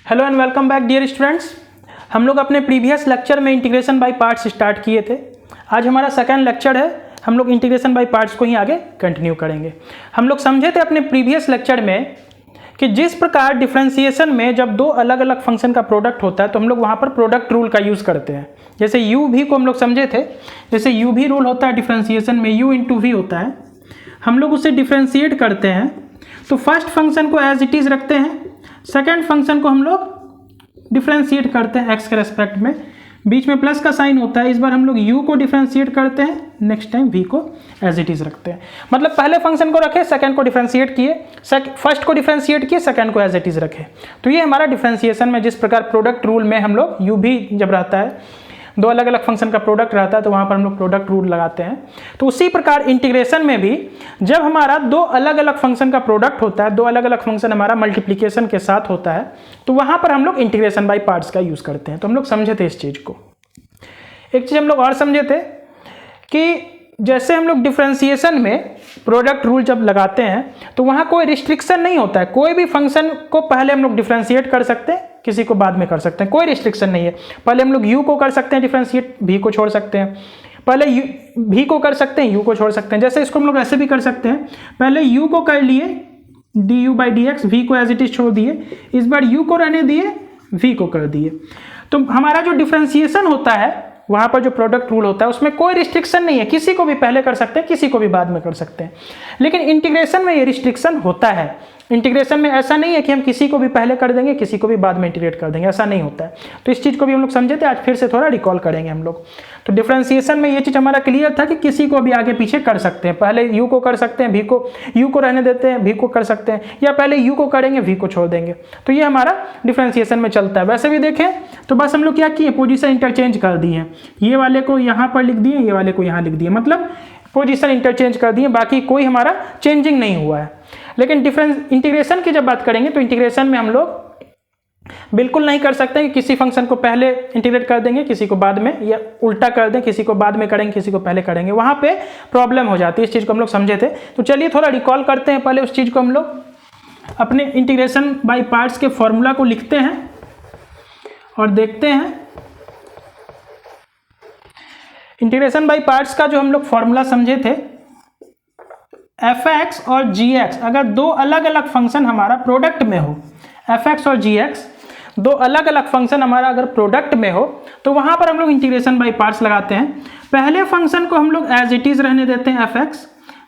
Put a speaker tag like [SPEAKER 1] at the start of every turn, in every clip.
[SPEAKER 1] Hello and welcome back dear students. हम लोग अपने प्रीवियस लेक्चर में इंटीग्रेशन बाय पार्ट्स स्टार्ट किए थे। आज हमारा सेकंड लेक्चर है। हम लोग इंटीग्रेशन बाय पार्ट्स को ही आगे कंटिन्यू करेंगे। हम लोग समझे थे अपने प्रीवियस लेक्चर में कि जिस प्रकार डिफरेंशिएशन में जब दो अलग अलग फंक्शन का प्रोडक्ट होता है तो हम लोग वहाँ पर प्रोडक्ट रूल का यूज़ करते हैं। जैसे यू भी को हम लोग समझे थे, जैसे यू भी रूल होता है डिफरेंशिएशन में, यू इंटू वी होता है। हम लोग उसे डिफरेंशिएट करते हैं तो फर्स्ट फंक्शन को एज इट इज़ रखते हैं, सेकेंड फंक्शन को हम लोग डिफरेंशिएट करते हैं एक्स के रेस्पेक्ट में, बीच में प्लस का साइन होता है। इस बार हम लोग u को डिफरेंशिएट करते हैं, नेक्स्ट टाइम v को एज इट इज रखते हैं। मतलब पहले फंक्शन को रखे, सेकंड को डिफरेंशिएट किए, फर्स्ट को डिफरेंशिएट किए, सेकंड को एज इट इज रखे। तो ये हमारा डिफरेंशिएशन में जिस प्रकार प्रोडक्ट रूल में हम लोग u भी जब रहता है, दो अलग अलग फंक्शन का प्रोडक्ट रहता है तो वहाँ पर हम लोग प्रोडक्ट रूल लगाते हैं। तो उसी प्रकार इंटीग्रेशन में भी जब हमारा दो अलग अलग फंक्शन का प्रोडक्ट होता है, दो अलग अलग फंक्शन हमारा मल्टीप्लिकेशन के साथ होता है, तो वहाँ पर हम लोग इंटीग्रेशन बाय पार्ट्स का यूज़ करते हैं। तो हम लोग समझे थे इस चीज़ को। एक चीज़ हम लोग और समझे थे कि जैसे हम लोग डिफरेंशिएशन में प्रोडक्ट रूल जब लगाते हैं तो वहाँ कोई रिस्ट्रिक्शन नहीं होता है। कोई भी फंक्शन को पहले हम लोग डिफरेंशिएट कर सकते हैं, किसी को बाद में कर सकते हैं, कोई रिस्ट्रिक्शन नहीं है। पहले हम लोग u को कर सकते हैं डिफरेंशिएट, v को छोड़ सकते हैं। पहले v को कर सकते हैं, u को छोड़ सकते हैं। जैसे इसको हम लोग ऐसे भी कर सकते हैं, पहले u को कर लिए du/dx, v को एज इट इज छोड़ दिए, इस बार u को रहने दिए, v को कर दिए। तो हमारा जो डिफरेंशिएशन होता है वहाँ पर जो प्रोडक्ट रूल होता है उसमें कोई रिस्ट्रिक्शन नहीं है, किसी को भी पहले कर सकते हैं, किसी को भी बाद में कर सकते हैं। लेकिन इंटीग्रेशन में ये रिस्ट्रिक्शन होता है। इंटीग्रेशन में ऐसा नहीं है कि हम किसी को भी पहले कर देंगे, किसी को भी बाद में इंटीग्रेट कर देंगे, ऐसा नहीं होता है। तो इस चीज़ को भी हम लोग समझे थे, आज फिर से थोड़ा रिकॉल करेंगे हम लोग। तो डिफरेंशिएशन में ये चीज़ हमारा क्लियर था कि किसी को भी आगे पीछे कर सकते हैं। पहले u को कर सकते हैं, u को रहने देते हैं, v को कर सकते हैं, या पहले u को करेंगे, v को छोड़ देंगे। तो ये हमारा डिफरेंशिएशन में चलता है। वैसे भी देखें तो बस हम लोग क्या किए, पोजीशन इंटरचेंज कर दिए। ये वाले को यहाँ पर लिख दिए, ये वाले को यहाँ लिख दिए, मतलब पोजीशन इंटरचेंज कर दिए, बाकी कोई हमारा चेंजिंग नहीं हुआ है। लेकिन इंटीग्रेशन की जब बात करेंगे तो इंटीग्रेशन में हम लोग बिल्कुल नहीं कर सकते कि किसी फंक्शन को पहले इंटीग्रेट कर देंगे, किसी को बाद में, या उल्टा कर दें, किसी को बाद में करेंगे, किसी को पहले करेंगे। वहाँ पे प्रॉब्लम हो जाती है। इस चीज़ को हम लोग समझे थे। तो चलिए थोड़ा रिकॉल करते हैं पहले उस चीज़ को। हम लोग अपने इंटीग्रेशन बाय पार्ट्स के फॉर्मूला को लिखते हैं और देखते हैं। इंटीग्रेशन बाय पार्ट्स का जो हम लोग फॉर्मूला समझे थे, f(x) और g(x) अगर दो अलग अलग फंक्शन हमारा प्रोडक्ट में हो, f(x) और g(x) दो अलग अलग फंक्शन हमारा अगर प्रोडक्ट में हो तो वहां पर हम लोग इंटीग्रेशन बाय पार्ट्स लगाते हैं। पहले फंक्शन को हम लोग एज इट इज रहने देते हैं f(x),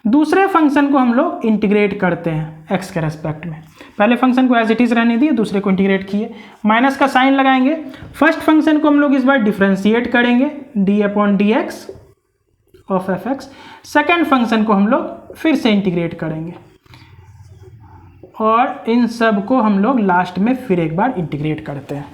[SPEAKER 1] दूसरे फंक्शन को हम लोग इंटीग्रेट करते हैं x के रेस्पेक्ट में। पहले फंक्शन को एज इट इज रहने दिए, दूसरे को इंटीग्रेट किए, माइनस का साइन लगाएंगे। फर्स्ट फंक्शन को हम लोग इस बार डिफरेंशिएट करेंगे, d/dx of f(x), second function को हम लोग फिर से इंटीग्रेट करेंगे और इन सब को हम लोग लास्ट में फिर एक बार इंटीग्रेट करते हैं।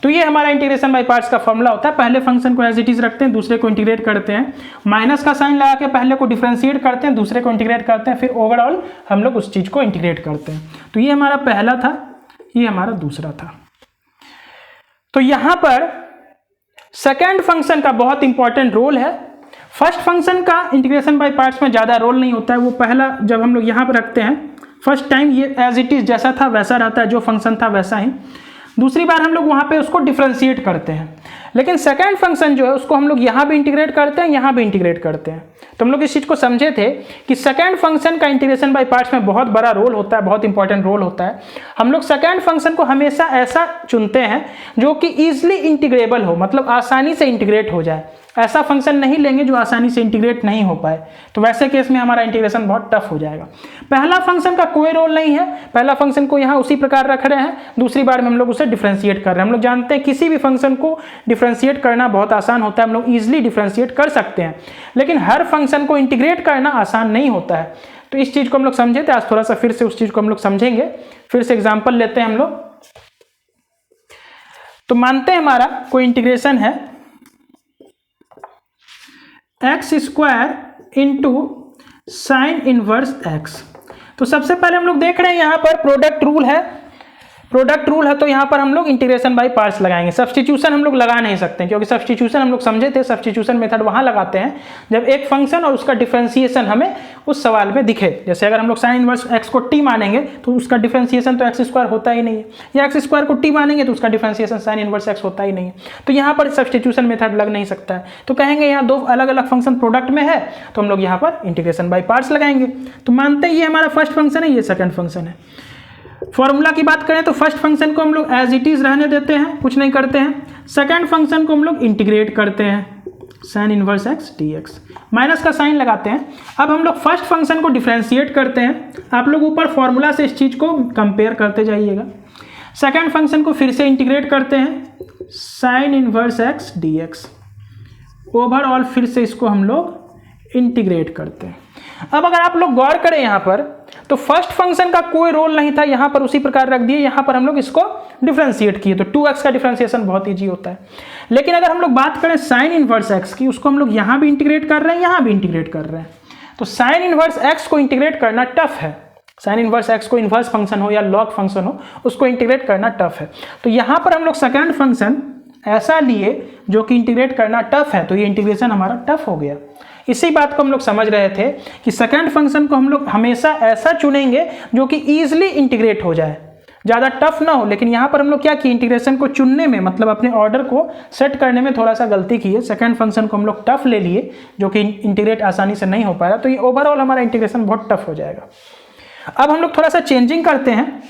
[SPEAKER 1] तो ये हमारा इंटीग्रेशन बाय पार्ट्स का फॉर्मूला होता है। पहले फंक्शन को एज इट इज रखते हैं, दूसरे को इंटीग्रेट करते हैं, माइनस का साइन लगा के पहले को डिफरेंशिएट करते हैं, दूसरे को इंटीग्रेट करते हैं, फिर ओवरऑल हम लोग उस चीज़ को इंटीग्रेट करते हैं। तो ये हमारा पहला था, ये हमारा दूसरा था। तो यहाँ पर सेकेंड फंक्शन का बहुत इंपॉर्टेंट रोल है। फर्स्ट फंक्शन का इंटीग्रेशन बाय पार्ट्स में ज़्यादा रोल नहीं होता है। वो पहला जब हम लोग यहाँ पर रखते हैं, फर्स्ट टाइम ये एज इट इज जैसा था वैसा रहता है, जो फंक्शन था वैसा ही। दूसरी बार हम लोग वहाँ पे उसको डिफरेंशिएट करते हैं। लेकिन सेकंड फंक्शन जो है उसको हम लोग यहाँ भी इंटीग्रेट करते हैं, यहाँ भी इंटीग्रेट करते हैं। तो हम लोग इस चीज़ को समझे थे कि सेकंड फंक्शन का इंटीग्रेशन बाय पार्ट्स में बहुत बड़ा रोल होता है, बहुत इंपॉर्टेंट रोल होता है। हम लोग सेकंड फंक्शन को हमेशा ऐसा चुनते हैं जो कि ईजिली इंटीग्रेबल हो, मतलब आसानी से इंटीग्रेट हो जाए। ऐसा फंक्शन नहीं लेंगे जो आसानी से इंटीग्रेट नहीं हो पाए, तो वैसे केस में हमारा इंटीग्रेशन बहुत टफ हो जाएगा। पहला फंक्शन का कोई रोल नहीं है, पहला फंक्शन को यहाँ उसी प्रकार रख रहे हैं, दूसरी बार में हम लोग उसे डिफरेंशिएट कर रहे हैं। हम लोग जानते हैं किसी भी फंक्शन को डिफरेंशिएट करना बहुत आसान होता है, हम लोग ईजिली डिफरेंशिएट कर सकते हैं, लेकिन हर फंक्शन को इंटीग्रेट करना आसान नहीं होता है। तो इस चीज़ को हम लोग समझे थे। आज थोड़ा सा फिर से उस चीज़ को हम लोग समझेंगे। फिर से एग्जाम्पल लेते हैं हम लोग। तो मानते हैं हमारा कोई इंटीग्रेशन है x² into sine inverse x। तो सबसे पहले हम लोग देख रहे हैं यहाँ पर प्रोडक्ट रूल है। प्रोडक्ट रूल है तो यहाँ पर हम लोग इंटीग्रेशन बाय पार्ट्स लगाएंगे। सब्स्टिट्यूशन हम लोग लगा नहीं सकते क्योंकि सब्स्टिट्यूशन हम लोग समझे थे, सब्स्टिट्यूशन मेथड वहाँ लगाते हैं जब एक फंक्शन और उसका डिफरेंशिएशन हमें उस सवाल में दिखे। जैसे अगर हम लोग साइन इनवर्स एक्स को टी मानेंगे तो उसका डिफरेंशिएशन तो एक्स स्क्वायर होता ही नहीं है, या एक्स स्क्वायर को टी मानेंगे तो उसका डिफरेंशिएशन साइन इनवर्स एक्स होता ही नहीं है। तो यहाँ पर सब्स्टिट्यूशन मेथड लग नहीं सकता है, तो कहेंगे यहाँ दो अलग अलग फंक्शन प्रोडक्ट में है तो हम लोग यहाँ पर इंटीग्रेशन बाय पार्ट्स लगाएंगे। तो मानते हैं ये हमारा फर्स्ट फंक्शन है, ये सेकंड फंक्शन है। फॉर्मूला की बात करें तो फर्स्ट फंक्शन को हम लोग एज इट इज रहने देते हैं, कुछ नहीं करते हैं। सेकंड फंक्शन को हम लोग इंटीग्रेट करते हैं, sine inverse x d x, minus का साइन लगाते हैं। अब हम लोग फर्स्ट फंक्शन को डिफरेंशिएट करते हैं। आप लोग ऊपर फॉर्मूला से इस चीज़ को कंपेयर करते जाइएगा। सेकंड फंक्शन को फिर से इंटीग्रेट करते हैं, sine inverse x d x, overall फिर से इसको हम लोग इंटीग्रेट करते हैं। अब अगर आप लोग गौर करें यहाँ पर तो फर्स्ट फंक्शन का कोई रोल नहीं था, यहाँ पर उसी प्रकार रख दिए, यहाँ पर हम लोग इसको डिफरेंशिएट किए तो 2x का डिफरेंशिएशन बहुत ईजी होता है। लेकिन अगर हम लोग बात करें साइन इनवर्स x की, उसको हम लोग यहाँ भी इंटीग्रेट कर रहे हैं, यहाँ भी इंटीग्रेट कर रहे हैं, तो साइन इनवर्स x को इंटीग्रेट करना टफ है। साइन इनवर्स x को इनवर्स फंक्शन हो या लॉग फंक्शन हो, उसको इंटीग्रेट करना टफ है। तो यहाँ पर हम लोग सेकेंड फंक्शन ऐसा लिए जो कि इंटीग्रेट करना टफ है, तो ये इंटीग्रेशन हमारा टफ हो गया। इसी बात को हम लोग समझ रहे थे कि सेकंड फंक्शन को हम लोग हमेशा ऐसा चुनेंगे जो कि ईजिली इंटीग्रेट हो जाए, ज़्यादा टफ ना हो। लेकिन यहाँ पर हम लोग क्या किए, इंटीग्रेशन को चुनने में मतलब अपने ऑर्डर को सेट करने में थोड़ा सा गलती की है। सेकंड फंक्शन को हम लोग टफ ले लिए जो कि इंटीग्रेट आसानी से नहीं हो पाया, तो ये ओवरऑल हमारा इंटीग्रेशन बहुत टफ हो जाएगा। अब हम लोग थोड़ा सा चेंजिंग करते हैं,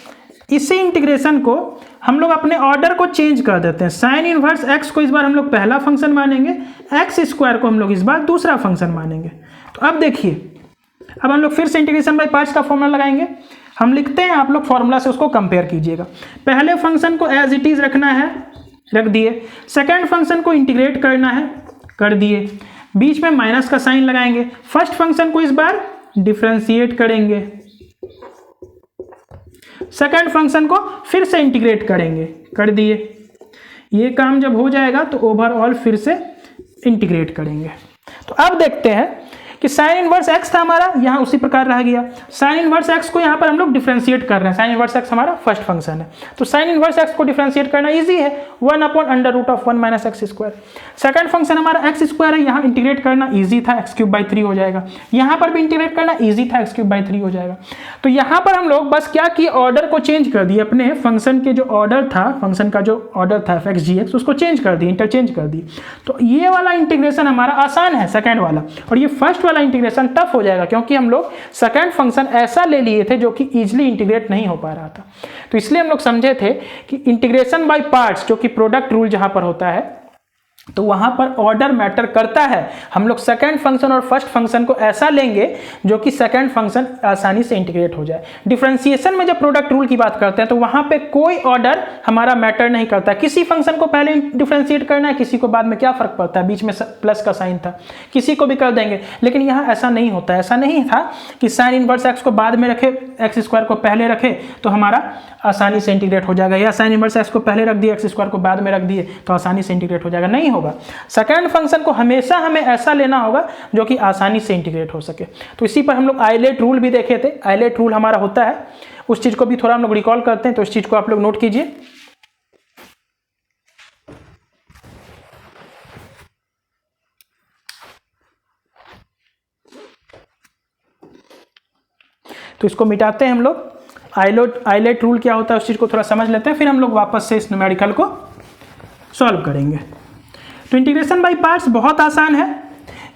[SPEAKER 1] इसी इंटीग्रेशन को हम लोग अपने ऑर्डर को चेंज कर देते हैं। साइन इनवर्स एक्स को इस बार हम लोग पहला फंक्शन मानेंगे, एक्स स्क्वायर को हम लोग इस बार दूसरा फंक्शन मानेंगे। तो अब देखिए, अब हम लोग फिर से इंटीग्रेशन बाय पार्ट्स का फॉर्मूला लगाएंगे। हम लिखते हैं, आप लोग फॉर्मूला से उसको कंपेयर कीजिएगा। पहले फंक्शन को एज इट इज रखना है, रख दिए। सेकेंड फंक्शन को इंटीग्रेट करना है, कर दिए। बीच में माइनस का साइन लगाएंगे। फर्स्ट फंक्शन को इस बार डिफरेंशिएट करेंगे, सेकंड फंक्शन को फिर से इंटीग्रेट करेंगे, कर दिए। ये काम जब हो जाएगा तो ओवरऑल फिर से इंटीग्रेट करेंगे। तो अब देखते हैं कि साइन इनवर्स एक्स था हमारा, यहाँ उसी प्रकार रह गया। साइन इनवर्स एक्स को यहाँ पर हम लोग डिफरेंशिएट कर रहे हैं। साइन इनवर्स एक्स हमारा फर्स्ट फंक्शन है, तो साइन इनवर्स एक्स को डिफरेंशिएट करना इजी है, 1/√(1 - x²। सेकंड फंक्शन हमारा एक्स स्क्वायर है, यहाँ इंटीग्रेट करना इजी था, x³/3 हो जाएगा। यहाँ पर भी इंटीग्रेट करना इजी था, x³/3 हो जाएगा। तो यहाँ पर हम लोग बस क्या किए, ऑर्डर को चेंज कर दिए। अपने फंक्शन के जो ऑर्डर था, फंक्शन का जो ऑर्डर था f(x)(gx), उसको चेंज कर दिए, इंटरचेंज कर दिए। तो ये वाला इंटीग्रेशन हमारा आसान है, सेकेंड वाला। और ये फर्स्ट वाला इंटीग्रेशन टफ हो जाएगा क्योंकि हम लोग सेकंड फंक्शन ऐसा ले लिए थे जो कि इजीली इंटीग्रेट नहीं हो पा रहा था। तो इसलिए हम लोग समझे थे कि इंटीग्रेशन बाय पार्ट्स, जो कि प्रोडक्ट रूल जहां पर होता है, तो वहां पर ऑर्डर मैटर करता है। हम लोग सेकंड फंक्शन और फर्स्ट फंक्शन को ऐसा लेंगे जो कि सेकंड फंक्शन आसानी से इंटीग्रेट हो जाए। डिफरेंशिएशन में जब प्रोडक्ट रूल की बात करते हैं तो वहां पे कोई ऑर्डर हमारा मैटर नहीं करता। किसी फंक्शन को पहले डिफरेंशिएट करना है, किसी को बाद में, क्या फर्क पड़ता है, बीच में प्लस का साइन था, किसी को भी कर देंगे। लेकिन यहाँ ऐसा नहीं होता है, ऐसा नहीं था कि साइन इनवर्स एक्स को बाद में रखे, एक्स स्क्वायर को पहले रखे तो हमारा आसानी से इंटीग्रेट हो जाएगा, या साइन इनवर्स एक्स को पहले रख दिए, एक्स स्क्वायर को बाद में रख दिए तो आसानी से इंटीग्रेट हो जाएगा, नहीं होगा। सेकंड फंक्शन को हमेशा हमें ऐसा लेना होगा जो कि आसानी से इंटीग्रेट हो सके। तो इसी पर हम लोग आइलेट रूल भी देखे थे। आइलेट रूल हमारा होता है, उस चीज को भी थोड़ा हम लोग रिकॉल करते हैं, तो इस चीज को आप लोग नोट कीजिए। तो इसको मिटाते हैं हम लोग। आइलेट रूल क्या होता है उस चीज को थोड़ा समझ लेते हैं, फिर हम लोग वापस से इस न्यूमेरिकल को सॉल्व करेंगे। तो इंटीग्रेशन बाय पार्ट्स बहुत आसान है।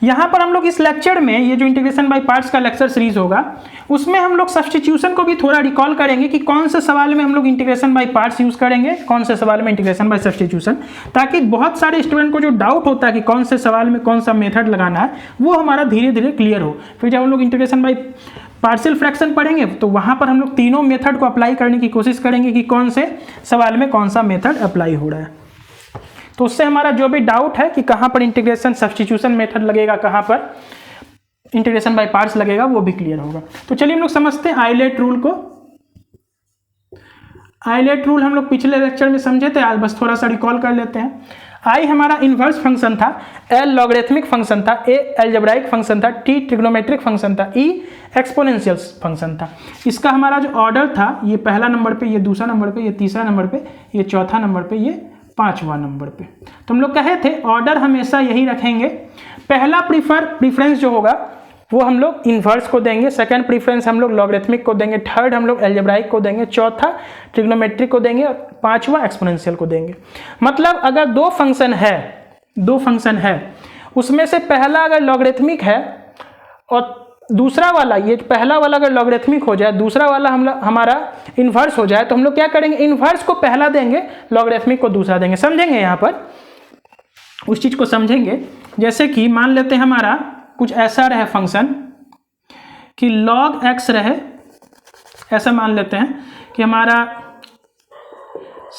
[SPEAKER 1] यहाँ पर हम लोग इस लेक्चर में, ये जो इंटीग्रेशन बाय पार्ट्स का लेक्चर सीरीज होगा, उसमें हम लोग सब्स्टिट्यूशन को भी थोड़ा रिकॉल करेंगे कि कौन से सवाल में हम लोग इंटीग्रेशन बाय पार्ट्स यूज करेंगे, कौन से सवाल में इंटीग्रेशन बाय सब्स्टिट्यूशन, ताकि बहुत सारे स्टूडेंट को जो डाउट होता है कि कौन से सवाल में कौन सा मेथड लगाना है, वो हमारा धीरे धीरे क्लियर हो। फिर जब हम लोग इंटीग्रेशन बाय पार्शियल फ्रैक्शन पढ़ेंगे तो वहाँ पर हम लोग तीनों मेथड को अप्लाई करने की कोशिश करेंगे कि कौन से सवाल में कौन सा मेथड अप्लाई हो रहा है। तो उससे हमारा जो भी डाउट है कि कहाँ पर इंटीग्रेशन सब्स्टिट्यूशन मेथड लगेगा, कहाँ पर इंटीग्रेशन बाय पार्ट्स लगेगा, वो भी क्लियर होगा। तो चलिए हम लोग समझते हैं आइलेट रूल को। आइलेट रूल हम लोग पिछले लेक्चर में समझे थे, आज बस थोड़ा सा रिकॉल कर लेते हैं। आई हमारा इन्वर्स फंक्शन था, एल लॉगरिथमिक फंक्शन था, ए अलजेब्राइक फंक्शन था, टी ट्रिग्नोमेट्रिक फंक्शन था, ई एक्सपोनेंशियल फंक्शन था। इसका हमारा जो ऑर्डर था, ये पहला नंबर पे, ये दूसरा नंबर पे, ये तीसरा नंबर पे, ये चौथा नंबर पे, ये पांचवा नंबर पे। तो हम लोग कहे थे ऑर्डर हमेशा यही रखेंगे। पहला प्रीफरेंस जो होगा वो हम लोग इन्वर्स को देंगे, सेकंड प्रीफरेंस हम लोग लॉगरिथमिक को देंगे, थर्ड हम लोग अलजेब्राइक को देंगे, चौथा ट्रिग्नोमेट्रिक को देंगे और पांचवा एक्सपोनेंशियल को देंगे। मतलब अगर दो फंक्शन है उसमें से पहला अगर लॉगरिथमिक है और दूसरा वाला, ये पहला वाला अगर लॉगरिथमिक हो जाए, दूसरा वाला हमारा इन्वर्स हो जाए, तो हम लोग क्या करेंगे, इन्वर्स को पहला देंगे, लॉगरिथमिक को दूसरा देंगे। समझेंगे यहाँ पर उस चीज को समझेंगे। जैसे कि मान लेते हैं हमारा कुछ ऐसा रहे फंक्शन कि log x रहे, ऐसा मान लेते हैं कि हमारा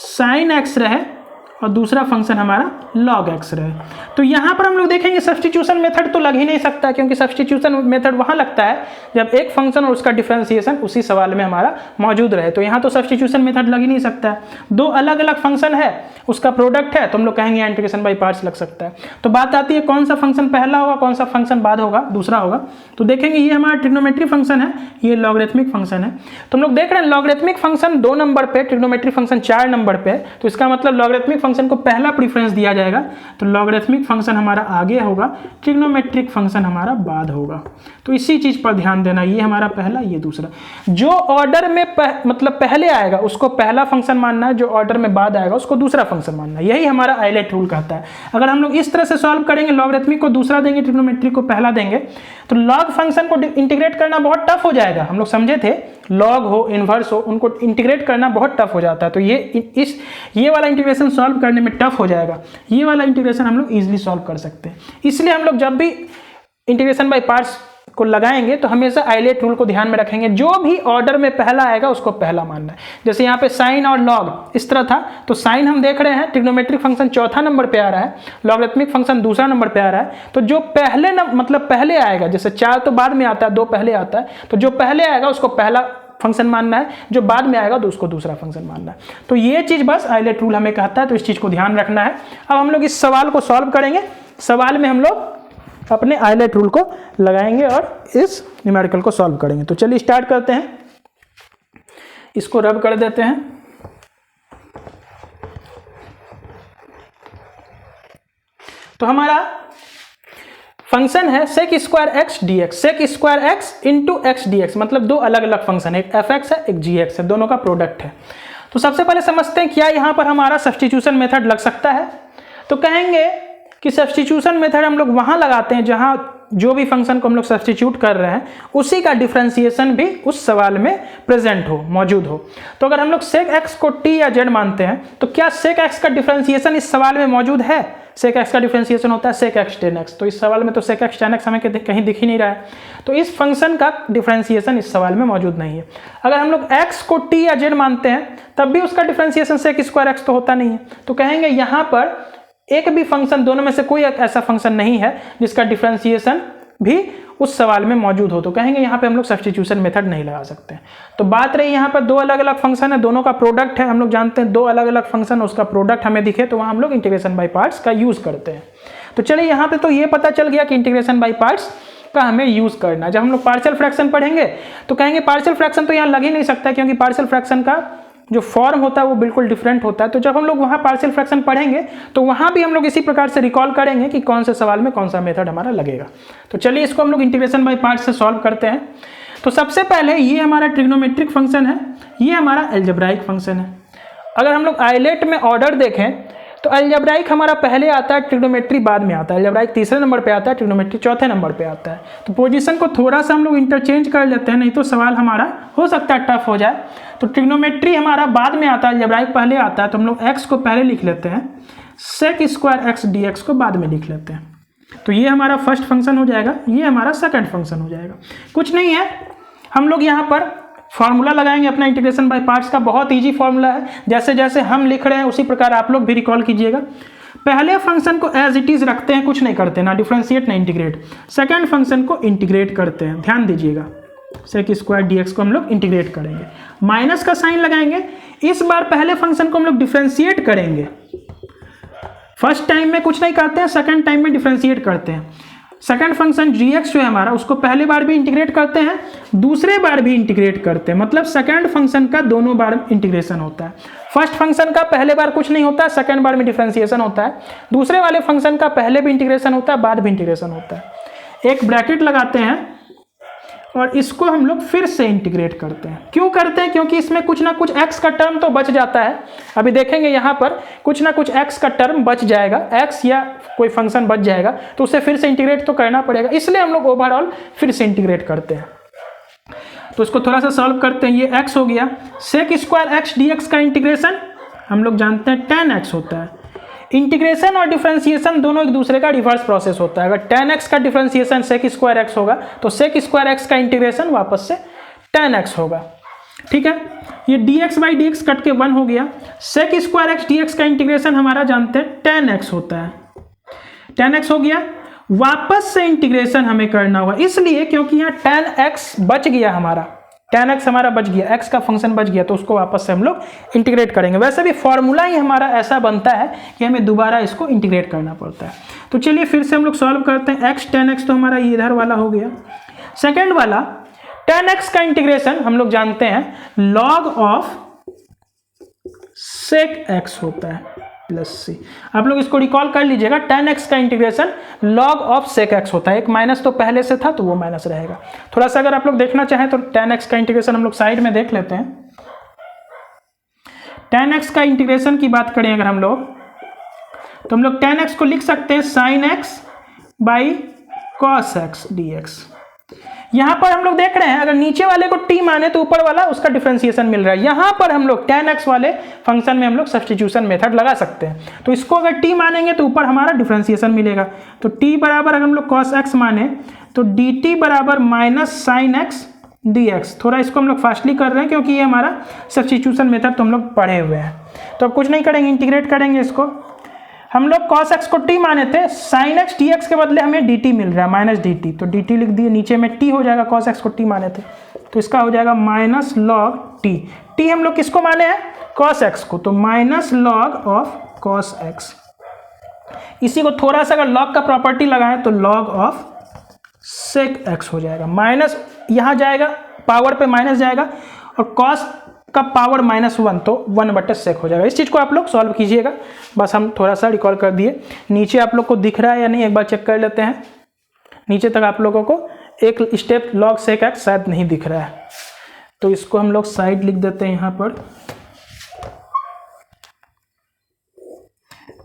[SPEAKER 1] sin x रहे और दूसरा फंक्शन हमारा log x रहे। तो यहाँ पर हम लोग देखेंगे सब्स्टिट्यूशन मेथड तो लग ही नहीं सकता, क्योंकि सब्स्टिट्यूशन मेथड वहाँ लगता है जब एक फंक्शन और उसका डिफरेंशिएशन उसी सवाल में हमारा मौजूद रहे। तो यहाँ तो सब्स्टिट्यूशन मेथड लग ही नहीं सकता है। दो अलग अलग फंक्शन है, उसका प्रोडक्ट है, तो हम लोग कहेंगे इंटीग्रेशन बाई पार्ट्स लग सकता है। तो बात आती है कौन सा फंक्शन पहला होगा, कौन सा फंक्शन बाद होगा, दूसरा होगा। तो देखेंगे ये हमारा ट्रिग्नोमेट्री फंक्शन है, ये लॉगरिथमिक फंक्शन है। तो हम लोग देख रहे हैं लॉगरिथमिक फंक्शन 2 नंबर पे, ट्रिग्नोमेट्री फंक्शन 4 नंबर पे। तो इसका मतलब लॉगरिथमिक फंक्शन को पहला प्रीफरेंस दिया जाएगा, तो लॉगरिथमिक फंक्शन हमारा आगे होगा, ट्रिग्नोमेट्रिक फंक्शन हमारा बाद होगा। तो इसी चीज पर ध्यान देना, ये हमारा पहला, ये दूसरा। जो ऑर्डर में मतलब पहले आएगा उसको पहला फंक्शन मानना है, जो ऑर्डर में बाद आएगा उसको दूसरा फंक्शन मानना है। यही हमारा आइलेट रूल कहता है। अगर हम लोग इस तरह से सॉल्व करेंगे, लॉगरिथमिक को दूसरा देंगे, ट्रिग्नोमेट्रिक को पहला देंगे, तो लॉग फंक्शन को इंटीग्रेट करना बहुत टफ हो जाएगा। हम लोग समझे थे लॉग हो, इन्वर्स हो, उनको इंटीग्रेट करना बहुत टफ हो जाता है। तो ये वाला इंटीग्रेशन सॉल्व करने में टफ हो जाएगा। ये वाला इंटीग्रेशन हम लोग इजीली सॉल्व कर सकते हैं। इसलिए हम लोग जब भी इंटीग्रेशन बाय पार्ट्स को लगाएंगे तो हमेशा आइलेट रूल को ध्यान में रखेंगे। जो भी ऑर्डर में पहला आएगा उसको पहला मानना है। जैसे यहाँ पे साइन और लॉग इस तरह था, तो साइन हम देख रहे हैं ट्रिग्नोमेट्रिक फंक्शन चौथा नंबर पे आ रहा है, लॉगरिथमिक फंक्शन दूसरा नंबर पे आ रहा है। तो जो पहले मतलब पहले आएगा, जैसे 4 तो बाद में आता है, 2 पहले आता है, तो जो पहले आएगा उसको पहला फंक्शन मानना है, जो बाद में आएगा तो उसको दूसरा फंक्शन मानना है। तो ये चीज बस आइलेट रूल हमें कहता है, तो इस चीज को ध्यान रखना है। अब हम लोग इस सवाल को सॉल्व करेंगे। सवाल में हम लोग अपने आइलेट रूल को लगाएंगे और इस न्यूमेरिकल को सॉल्व करेंगे। तो चलिए स्टार्ट करते हैं। इसको रब कर देते हैं। तो हमारा फंक्शन है sec square x dx, sec square x into x dx, मतलब दो अलग अलग फंक्शन है, एक fx है एक gx है, दोनों का प्रोडक्ट है। तो सबसे पहले समझते हैं क्या यहां पर हमारा सब्स्टिट्यूशन मेथड लग सकता है। तो कहेंगे कि सब्स्टिट्यूशन मेथड हम लोग वहां लगाते हैं जहां जो भी फंक्शन को हम लोग सब्स्टिट्यूट कर रहे हैं उसी का डिफरेंशिएशन भी उस सवाल में प्रेजेंट हो, मौजूद हो। तो अगर हम लोग sec x को t या z मानते हैं, तो क्या sec x का डिफरेंशिएशन इस सवाल में मौजूद है? sec x का डिफरेंशिएशन होता है sec x tan x, तो इस सवाल में तो sec x tan x हमें कहीं दिख ही नहीं रहा है। तो इस फंक्शन का डिफरेंशिएशन इस सवाल में मौजूद नहीं है। अगर हम लोग x को t या z मानते हैं तब भी उसका डिफरेंशिएशन sec स्क्वायर x तो होता नहीं है। तो कहेंगे यहाँ पर एक भी फंक्शन, दोनों में से कोई एक ऐसा फंक्शन नहीं है जिसका डिफरेंशिएशन भी उस सवाल में मौजूद हो। तो कहेंगे यहाँ पे हम लोग सब्स्टिट्यूशन मेथड नहीं लगा सकते। तो बात रही यहाँ पर दो अलग अलग फंक्शन है, दोनों का प्रोडक्ट है। हम लोग जानते हैं दो अलग अलग फंक्शन, उसका प्रोडक्ट हमें दिखे तो वहाँ हम लोग इंटीग्रेशन बाय पार्ट्स का यूज करते हैं। तो चलिए यहाँ पे तो ये पता चल गया कि इंटीग्रेशन बाय पार्ट्स का हमें यूज करना है। जब हम लोग पार्शियल फ्रैक्शन पढ़ेंगे तो कहेंगे पार्शियल फ्रैक्शन तो यहाँ लग ही नहीं सकता, क्योंकि पार्शियल फ्रैक्शन का जो फॉर्म होता है वो बिल्कुल डिफरेंट होता है। तो जब हम लोग वहाँ पार्शियल फ्रैक्शन पढ़ेंगे तो वहाँ भी हम लोग इसी प्रकार से रिकॉल करेंगे कि कौन से सवाल में कौन सा मेथड हमारा लगेगा। तो चलिए इसको हम लोग इंटीग्रेशन बाय पार्ट्स से सॉल्व करते हैं। तो सबसे पहले ये हमारा ट्रिग्नोमेट्रिक फंक्शन है, ये हमारा अलजेब्राइक फंक्शन है। अगर हम लोग आइलेट में ऑर्डर देखें तो अलजेब्राइक हमारा पहले आता है, ट्रिग्नोमेट्री बाद में आता है। अलजेब्राइक तीसरे नंबर पे आता है, ट्रिग्नोमेट्री चौथे नंबर पे आता है। तो पोजीशन को थोड़ा सा हम लोग इंटरचेंज कर लेते हैं, नहीं तो सवाल हमारा हो सकता है टफ हो जाए। तो ट्रिग्नोमेट्री हमारा बाद में आता है, अलजेब्राइक पहले आता है। तो हम लोग x को पहले लिख लेते हैं, sec स्क्वायर एक्स dx को बाद में लिख लेते हैं। तो ये हमारा फर्स्ट फंक्शन हो जाएगा, ये हमारा सेकंड फंक्शन हो जाएगा। कुछ नहीं है, हम लोग यहाँ पर फॉर्मूला लगाएंगे अपना इंटीग्रेशन बाय पार्ट्स का। बहुत इजी फॉर्मूला है, जैसे जैसे हम लिख रहे हैं उसी प्रकार आप लोग भी रिकॉल कीजिएगा। पहले फंक्शन को एज इट इज रखते हैं, कुछ नहीं करते, ना डिफरेंशिएट ना इंटीग्रेट। सेकंड फंक्शन को इंटीग्रेट करते हैं, ध्यान दीजिएगा। सेक स्क्वायर डी एक्स को हम लोग इंटीग्रेट करेंगे, माइनस का साइन लगाएंगे। इस बार पहले फंक्शन को हम लोग डिफ्रेंशिएट करेंगे। फर्स्ट टाइम में कुछ नहीं करते हैं, सेकंड टाइम में डिफ्रेंशिएट करते हैं। सेकंड फंक्शन जी एक्स जो है हमारा, उसको पहले बार भी इंटीग्रेट करते हैं, दूसरे बार भी इंटीग्रेट करते हैं। मतलब सेकंड फंक्शन का दोनों बार इंटीग्रेशन होता है। फर्स्ट फंक्शन का पहले बार कुछ नहीं होता है, सेकंड बार में डिफ्रेंशिएशन होता है। दूसरे वाले फंक्शन का पहले भी इंटीग्रेशन होता है, बाद भी इंटीग्रेशन होता है। एक ब्रैकेट लगाते हैं और इसको हम लोग फिर से इंटीग्रेट करते हैं। क्यों करते हैं? क्योंकि इसमें कुछ ना कुछ x का टर्म तो बच जाता है। अभी देखेंगे यहाँ पर कुछ ना कुछ x का टर्म बच जाएगा, x या कोई फंक्शन बच जाएगा, तो उसे फिर से इंटीग्रेट तो करना पड़ेगा, इसलिए हम लोग ओवरऑल फिर से इंटीग्रेट करते हैं। तो इसको थोड़ा सा सॉल्व करते हैं। ये x हो गया, sec square x d x का इंटीग्रेशन हम लोग जानते हैं tan x होता है। इंटीग्रेशन और डिफरेंशिएशन दोनों एक दूसरे का रिवर्स प्रोसेस होता है। अगर tan x का डिफरेंशिएशन सेक स्क्वायर एक्स होगा तो सेक स्क्वायर एक्स का इंटीग्रेशन वापस से tan x होगा। ठीक है, ये dx by d x cut के 1 हो गया। Sec square x d x का इंटीग्रेशन हमारा जानते हैं tan x होता है। tan x हो गया, वापस से इंटीग्रेशन हमें करना होगा, इसलिए क्योंकि यहाँ tan x बच गया हमारा, tan x हमारा बच गया, x का फंक्शन बच गया, तो उसको वापस से हम लोग इंटीग्रेट करेंगे। वैसे भी फॉर्मूला ही हमारा ऐसा बनता है कि हमें दोबारा इसको इंटीग्रेट करना पड़ता है। तो चलिए फिर से हम लोग सॉल्व करते हैं। x tan x तो हमारा इधर वाला हो गया। सेकेंड वाला tan x का इंटीग्रेशन हम लोग जानते हैं log ऑफ sec x होता है प्लस सी। आप लोग इसको रिकॉल कर लीजिएगा, tan x का integration log of sec x होता है। एक माइनस तो पहले से था तो वो माइनस रहेगा। थोड़ा सा अगर आप लोग देखना चाहें तो tan x का इंटीग्रेशन हम लोग साइड में देख लेते हैं। tan x का इंटीग्रेशन की बात करें अगर हम लोग, तो हम लोग tan x को लिख सकते हैं sin x by cos x dx। यहां पर हम लोग देख रहे हैं अगर नीचे वाले को t माने तो ऊपर वाला उसका डिफरेंशिएशन मिल रहा है। यहां पर हम लोग tan x वाले फंक्शन में हम लोग सब्स्टिट्यूशन मेथड लगा सकते हैं। तो इसको अगर t मानेंगे तो ऊपर हमारा डिफरेंशिएशन मिलेगा। तो t बराबर अगर हम लोग cos x माने तो dt बराबर माइनस साइन x dx। थोड़ा इसको हम लोग फास्टली कर रहे हैं क्योंकि ये हमारा सब्स्टिट्यूशन मेथड तो हम लोग पढ़े हुए हैं। तो अब कुछ नहीं करेंगे, इंटीग्रेट करेंगे इसको। हम लोग cos x को t माने थे, sin x dx के बदले हमें dt मिल रहा है माइनस dt, तो dt लिख दिए, नीचे में t हो जाएगा। cos x को t माने थे तो इसका हो जाएगा माइनस log t। t हम लोग किसको माने हैं? cos x को, तो minus log of cos x। इसी को थोड़ा सा अगर log का प्रॉपर्टी लगाएं तो log ऑफ sec x हो जाएगा। माइनस यहाँ जाएगा, पावर पे माइनस जाएगा, और cos का पावर -1 तो 1/sec हो जाएगा। इस चीज़ को आप लोग सॉल्व कीजिएगा। बस हम थोड़ा सा रिकॉल कर दिए। नीचे आप लोग को दिख रहा है या नहीं एक बार चेक कर लेते हैं। नीचे तक आप लोगों को एक स्टेप log sec x शायद नहीं दिख रहा है, तो इसको हम लोग साइड लिख देते हैं यहाँ पर।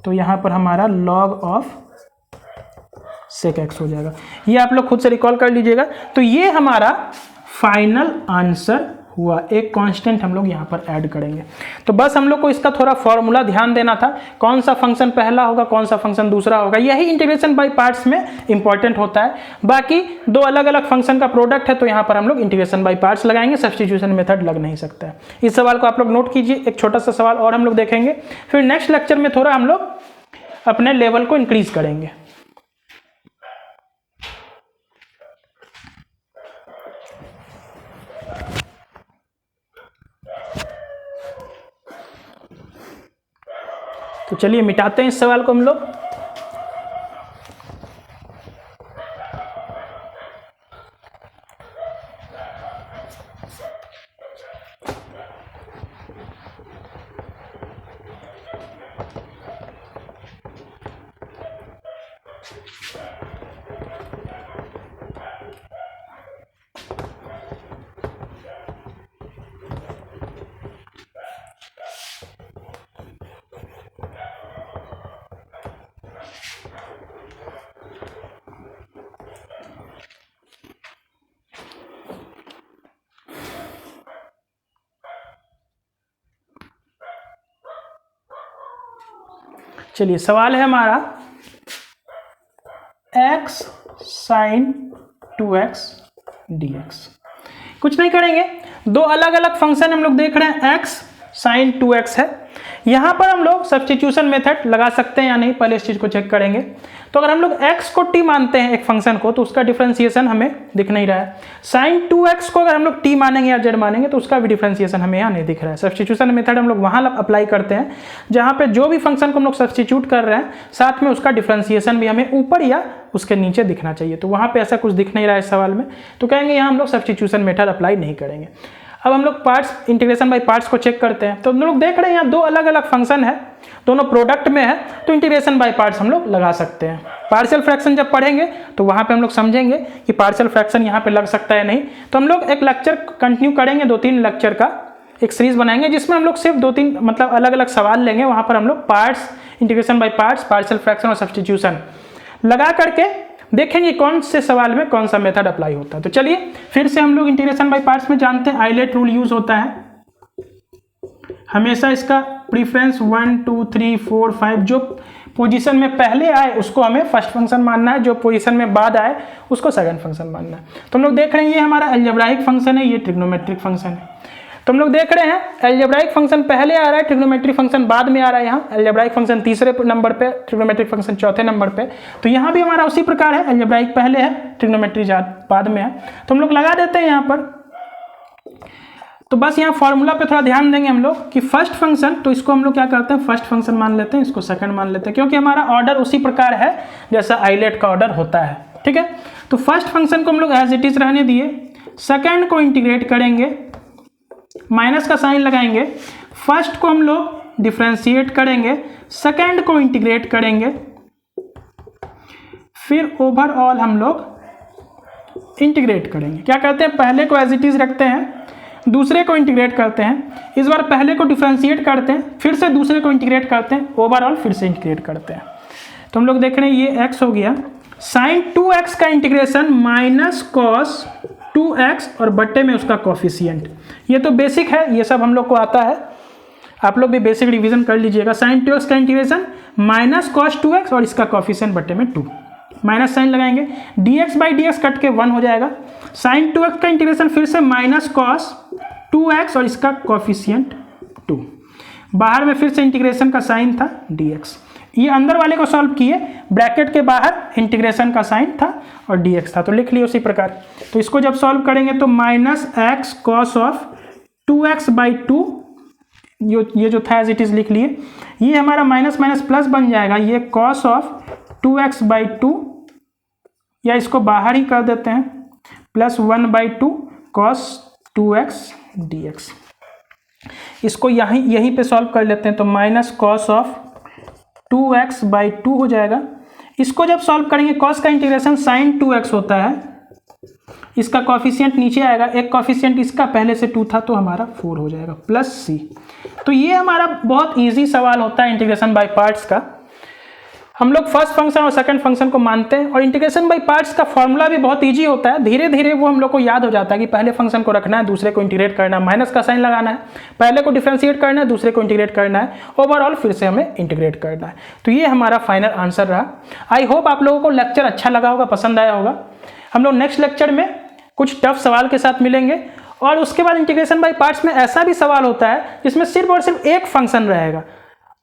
[SPEAKER 1] तो यहाँ पर हमारा log ऑफ sec x हो जाएगा। ये आप लोग खुद से रिकॉल कर लीजिएगा। तो ये हमारा फाइनल आंसर हुआ। एक कांस्टेंट हम लोग यहाँ पर ऐड करेंगे। तो बस हम लोग को इसका थोड़ा फॉर्मूला ध्यान देना था, कौन सा फंक्शन पहला होगा कौन सा फंक्शन दूसरा होगा। यही इंटीग्रेशन बाय पार्ट्स में इंपॉर्टेंट होता है। बाकी दो अलग अलग फंक्शन का प्रोडक्ट है तो यहाँ पर हम लोग इंटीग्रेशन बाय पार्ट्स लगाएंगे, सब्स्टिट्यूशन मेथड लग नहीं सकता है। इस सवाल को आप लोग नोट कीजिए। एक छोटा सा सवाल और हम लोग देखेंगे, फिर नेक्स्ट लेक्चर में थोड़ा हम लोग अपने लेवल को इंक्रीज करेंगे। तो चलिए मिटाते हैं इस सवाल को हम लोग। चलिए सवाल है हमारा x sin 2x dx। कुछ नहीं करेंगे, दो अलग अलग फंक्शन हम लोग देख रहे हैं। x sin 2x है, यहाँ पर हम लोग सब्स्टिट्यूशन मेथड लगा सकते हैं या नहीं, पहले इस चीज़ को चेक करेंगे। तो अगर हम लोग x को t मानते हैं एक फंक्शन को, तो उसका डिफरेंशिएशन हमें दिख नहीं रहा है। sin 2x को अगर हम लोग t मानेंगे या z मानेंगे तो उसका भी डिफरेंशिएशन हमें यहाँ नहीं दिख रहा है। सब्स्टिट्यूशन मेथड हम लोग वहाँ अप्लाई करते हैं जहाँ पे जो भी फंक्शन को हम लोग सब्स्टिट्यूट कर रहे हैं साथ में उसका डिफरेंशिएशन भी हमें ऊपर या उसके नीचे दिखना चाहिए। तो वहाँ पे ऐसा कुछ दिख नहीं रहा है इस सवाल में, तो कहेंगे यहाँ हम लोग सब्स्टिट्यूशन मेथड अप्लाई नहीं करेंगे। अब हम लोग पार्ट्स इंटीग्रेशन बाय पार्ट्स को चेक करते हैं। तो हम लोग देख रहे हैं यहाँ दो अलग अलग फंक्शन है, दोनों प्रोडक्ट में है, तो इंटीग्रेशन बाय पार्ट्स हम लोग लगा सकते हैं। पार्शियल फ्रैक्शन जब पढ़ेंगे तो वहाँ पे हम लोग समझेंगे कि पार्शियल फ्रैक्शन यहाँ पे लग सकता है नहीं। तो हम लोग एक लेक्चर कंटिन्यू करेंगे, 2-3 लेक्चर का एक सीरीज बनाएंगे जिसमें हम लोग सिर्फ 2-3 मतलब अलग अलग सवाल लेंगे। वहाँ पर हम लोग parts, integration by parts, partial fraction और सब्स्टिट्यूशन लगा करके देखेंगे कौन से सवाल में कौन सा मेथड अप्लाई होता है। तो चलिए फिर से हम लोग इंटीग्रेशन बाय पार्ट्स में जानते हैं आइलेट रूल यूज होता है। हमेशा इसका प्रीफरेंस 1, 2, 3, 4, 5 जो पोजीशन में पहले आए उसको हमें फर्स्ट फंक्शन मानना है, जो पोजीशन में बाद आए उसको सेकंड फंक्शन मानना है। तो हम लोग देख रहे हैं ये हमारा अलजेब्राइक फंक्शन है, ये ट्रिग्नोमेट्रिक फंक्शन है। तो हम लोग देख रहे हैं अलजेब्राइक फंक्शन पहले आ रहा है, ट्रिग्नोमेट्रिक फंक्शन बाद में आ रहा है। यहाँ अलजेब्राइक फंक्शन तीसरे नंबर पे, ट्रिग्नोमेट्रिक फंक्शन चौथे नंबर पे। तो यहाँ भी हमारा उसी प्रकार है, अलजेब्राइक पहले है, ट्रिग्नोमेट्री बाद में है। तो हम लोग लगा देते हैं यहाँ पर। तो बस यहाँ फॉर्मूला पे थोड़ा ध्यान देंगे हम लोग कि फर्स्ट फंक्शन, तो इसको हम लोग क्या करते हैं फर्स्ट फंक्शन मान लेते हैं, इसको सेकंड मान लेते हैं, क्योंकि हमारा ऑर्डर उसी प्रकार है जैसा आइलेट का ऑर्डर होता है। ठीक है, तो फर्स्ट फंक्शन को हम लोग एज इट इज रहने दिए, सेकंड को इंटीग्रेट करेंगे, माइनस का साइन लगाएंगे, फर्स्ट को हम लोग डिफरेंशिएट करेंगे, सेकंड को इंटीग्रेट करेंगे, फिर ओवरऑल हम लोग इंटीग्रेट करेंगे। क्या करते हैं पहले को एज इट इज रखते हैं, दूसरे को इंटीग्रेट करते हैं, इस बार पहले को डिफरेंशिएट करते हैं, फिर से दूसरे को इंटीग्रेट करते हैं, ओवरऑल फिर से इंटीग्रेट करते हैं। तो हम लोग देख रहे हैं ये x हो गया, sin 2x का इंटीग्रेशन माइनस कॉस 2x और बट्टे में उसका कोफिशिएंट। ये तो बेसिक है, ये सब हम लोग को आता है, आप लोग भी बेसिक रिवीजन कर लीजिएगा। sin 2x का इंटीग्रेशन माइनस कॉस 2x और इसका कोफिशिएंट बट्टे में 2, माइनस साइन लगाएंगे, dx बाई dx कट के 1 हो जाएगा। sin 2x का इंटीग्रेशन फिर से माइनस कॉस 2x और इसका कोफिशिएंट 2, बाहर में फिर से इंटीग्रेशन का साइन था dx। ये अंदर वाले को सॉल्व किए, ब्रैकेट के बाहर इंटीग्रेशन का साइन था और dx था, तो लिख लिए उसी प्रकार। तो इसको जब सॉल्व करेंगे तो minus x cos of 2x by 2, ये जो था एज इट इज लिख लिए, ये हमारा माइनस माइनस प्लस बन जाएगा, ये कॉस ऑफ 2x बाई 2, या इसको बाहर ही कर देते हैं, plus 1 by 2 cos 2x dx। इसको यहीं पे सॉल्व कर लेते हैं, तो minus cos of 2x by 2 हो जाएगा। इसको जब सॉल्व करेंगे, कॉस का इंटीग्रेशन sin 2x होता है, इसका कोफिशिएंट नीचे आएगा, एक कोफिशिएंट इसका पहले से 2 था तो हमारा 4 हो जाएगा, प्लस c। तो ये हमारा बहुत इजी सवाल होता है इंटीग्रेशन बाय पार्ट्स का। हम लोग फर्स्ट फंक्शन और सेकंड फंक्शन को मानते हैं, और इंटीग्रेशन बाय पार्ट्स का फॉर्मूला भी बहुत इजी होता है, धीरे धीरे वो हम लोग को याद हो जाता है कि पहले फंक्शन को रखना है, दूसरे को इंटीग्रेट करना है, माइनस का साइन लगाना है, पहले को डिफरेंशिएट करना है, दूसरे को इंटीग्रेट करना है, ओवरऑल फिर से हमें इंटीग्रेट करना है। तो ये हमारा फाइनल आंसर रहा। आई होप आप लोगों को लेक्चर अच्छा लगा होगा, पसंद आया होगा। हम लोग नेक्स्ट लेक्चर में कुछ टफ सवाल के साथ मिलेंगे, और उसके बाद इंटीग्रेशन बाय पार्ट्स में ऐसा भी सवाल होता है जिसमें सिर्फ और सिर्फ एक फंक्शन रहेगा,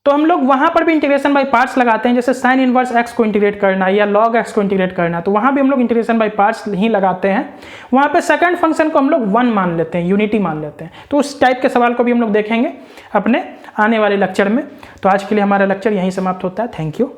[SPEAKER 1] तो हम लोग वहां पर भी इंटीग्रेशन बाय पार्ट्स लगाते हैं, जैसे साइन इनवर्स x को इंटीग्रेट करना है या log x को इंटीग्रेट करना है, तो वहां भी हम लोग इंटीग्रेशन बाय पार्ट्स ही लगाते हैं। वहां पे सेकंड फंक्शन को हम लोग 1 मान लेते हैं, यूनिटी मान लेते हैं। तो उस टाइप के सवाल को भी हम लोग देखेंगे अपने आने वाले लेक्चर में। तो आज के लिए हमारा लेक्चर यहीं समाप्त होता है। Thank you.